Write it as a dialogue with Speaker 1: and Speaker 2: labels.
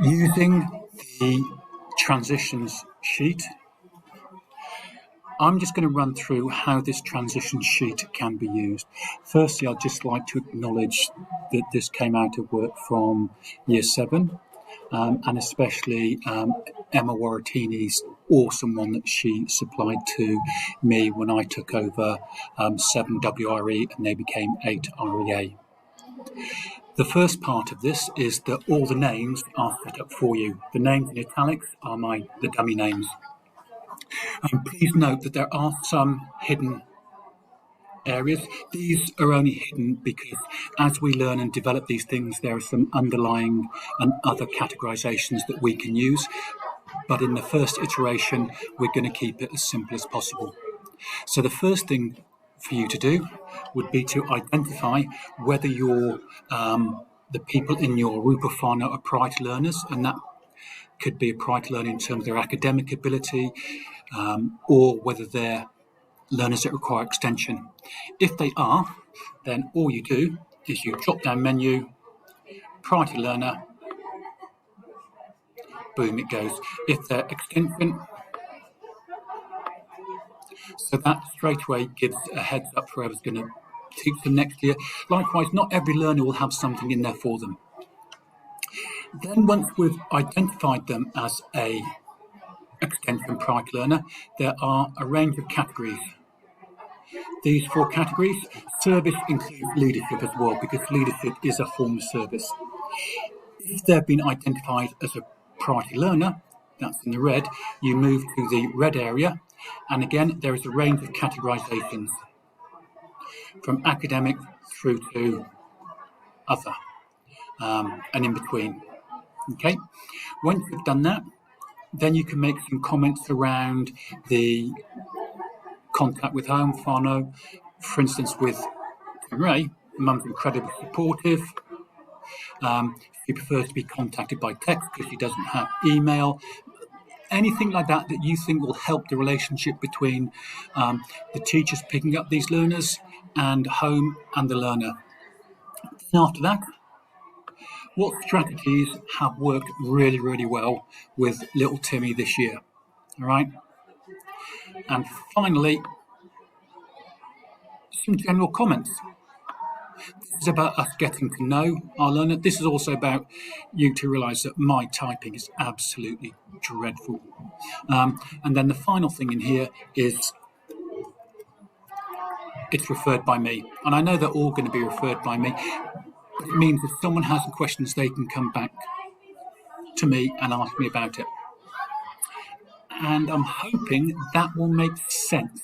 Speaker 1: Using the transitions sheet, I'm just going to run through how this transition sheet can be used. Firstly, I'd just like to acknowledge that this came out of work from Year 7, and especially Emma Waratini's awesome one that she supplied to me when I took over 7 WRE and they became 8 REA. The first part of this is that all the names are set up for you. The names in italics are the dummy names. And please note that there are some hidden areas. These are only hidden because as we learn and develop these things, there are some underlying and other categorizations that we can use. But in the first iteration, we're going to keep it as simple as possible. So the first thing for you to do would be to identify whether you're the people in your Ropu Whanau are priority learners, and that could be a priority learner in terms of their academic ability, or whether they're learners that require extension. If they are, then all you do is you drop down menu, priority learner, boom, it goes. If they're extension, so that straight away gives a heads up for whoever's going to teach them next year. Likewise, not every learner will have something in there for them. Then once we've identified them as a extension priority learner, there are a range of categories. These 4 categories, service includes leadership as well, because leadership is a form of service. If they've been identified as a priority learner, that's in the red, you move to the red area, and again, there is a range of categorizations, from academic through to other, and in between. Okay, once you've done that, then you can make some comments around the contact with home, Whanau. For instance, with Ray, Mum's incredibly supportive. She prefers to be contacted by text because she doesn't have email. Anything like that that you think will help the relationship between the teachers picking up these learners and home and the learner. And after that, what strategies have worked really, really well with little Timmy this year? All right. And finally, some general comments. This is about us getting to know our learner. This is also about you to realise that my typing is absolutely dreadful. And then the final thing in here is it's referred by me. And I know they're all going to be referred by me. But it means if someone has questions, they can come back to me and ask me about it. And I'm hoping that will make sense.